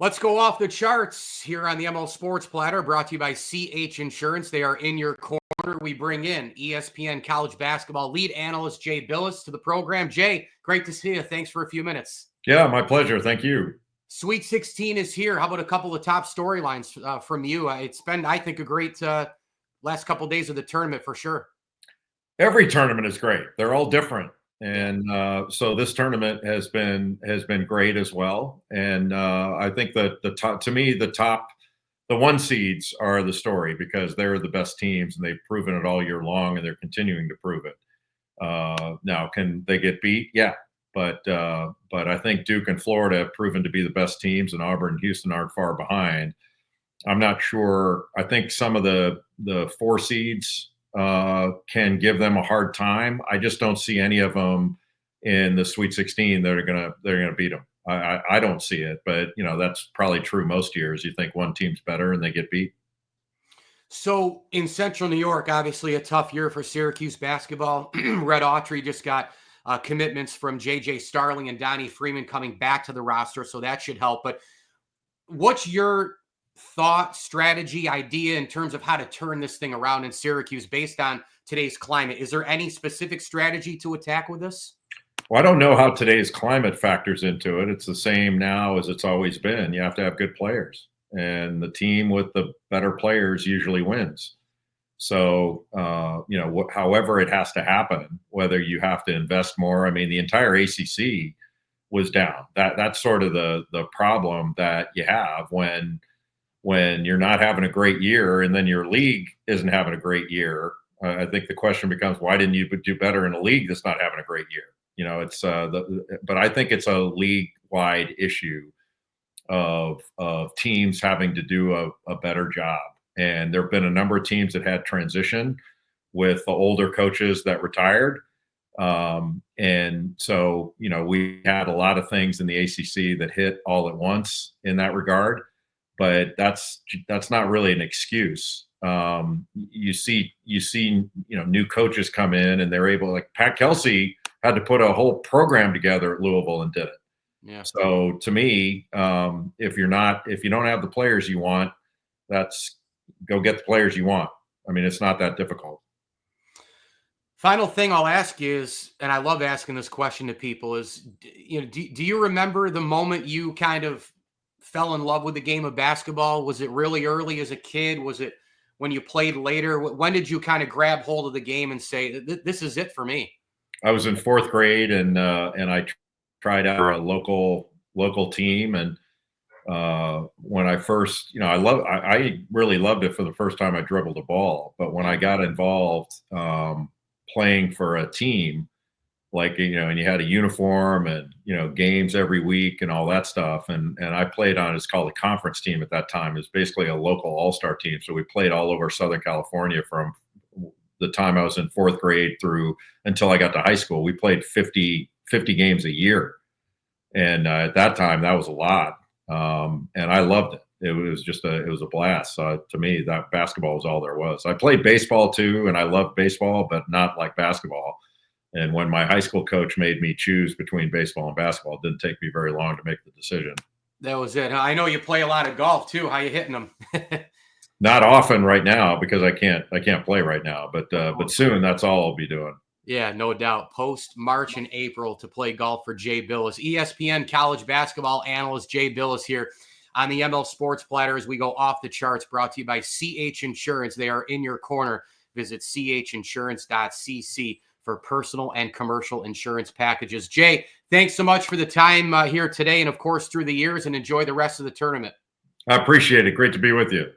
Let's go off the charts here on the ML Sports Platter, brought to you by CH Insurance. They are in your corner. We bring in ESPN college basketball lead analyst Jay Bilas to the program. Jay, great to see you. Thanks for a few minutes. Yeah, my pleasure. Thank you. Sweet 16 is here. How about a couple of top storylines from you? It's been, I think, a great last couple of days of the tournament for sure. Every tournament is great. They're all different. And so this tournament has been great as well. And I think that the one seeds are the story because they're the best teams and they've proven it all year long and they're continuing to prove it. Now, can they get beat? Yeah, but I think Duke and Florida have proven to be the best teams, and Auburn and Houston aren't far behind. I'm not sure. I think some of the four seeds can give them a hard time. I just don't see any of them in the Sweet 16 that are gonna beat them. I don't see it, but that's probably true most years. You think one team's better and they get beat. So in Central New York, obviously a tough year for Syracuse basketball. Red Autry just got commitments from J.J. Starling and Donnie Freeman coming back to the roster, so that should help. But what's your thought, strategy, idea in terms of how to turn this thing around in Syracuse based on today's climate? Is there any specific strategy to attack with this? Well, I don't know how today's climate factors into it. It's the same now as it's always been. You have to have good players, and the team with the better players usually wins. So, however it has to happen, whether you have to invest more. I mean, the entire ACC was down. That's sort of the problem that you have when you're not having a great year and then your league isn't having a great year. I think the question becomes, why didn't you do better in a league that's not having a great year? But I think it's a league-wide issue of teams having to do a better job. And there have been a number of teams that had transition with the older coaches that retired. And so, we had a lot of things in the ACC that hit all at once in that regard. But that's not really an excuse. You see, new coaches come in and they're able, like Pat Kelsey had to put a whole program together at Louisville and did it. Yeah. So to me, if you don't have the players you want, go get the players you want. I mean, it's not that difficult. Final thing I'll ask you is, and I love asking this question to people, is, do you remember the moment you kind of fell in love with the game of basketball? Was it really early as a kid? Was it when you played later? When did you kind of grab hold of the game and say, this is it for me? I was in fourth grade and I tried out for a local team. And when I first, I really loved it for the first time I dribbled a ball. But when I got involved playing for a team, and you had a uniform and, games every week and all that stuff. And I played on, it's called a conference team at that time. It's basically a local all-star team. So we played all over Southern California from the time I was in fourth grade through until I got to high school. We played 50 games a year. And at that time, that was a lot. And I loved it. It was a blast. To me, that basketball was all there was. I played baseball too, and I loved baseball, but not like basketball. And when my high school coach made me choose between baseball and basketball, it didn't take me very long to make the decision. That was it. I know you play a lot of golf too. How you hitting them? Not often right now because I can't play right now, but soon that's all I'll be doing. Yeah, no doubt. Post March and April to play golf for Jay Bilas. ESPN college basketball analyst Jay Bilas here on the ML Sports Platter as we go off the charts, brought to you by CH Insurance. They are in your corner. Visit chinsurance.cc for personal and commercial insurance packages. Jay, thanks so much for the time here today and, of course, through the years, and enjoy the rest of the tournament. I appreciate it. Great to be with you.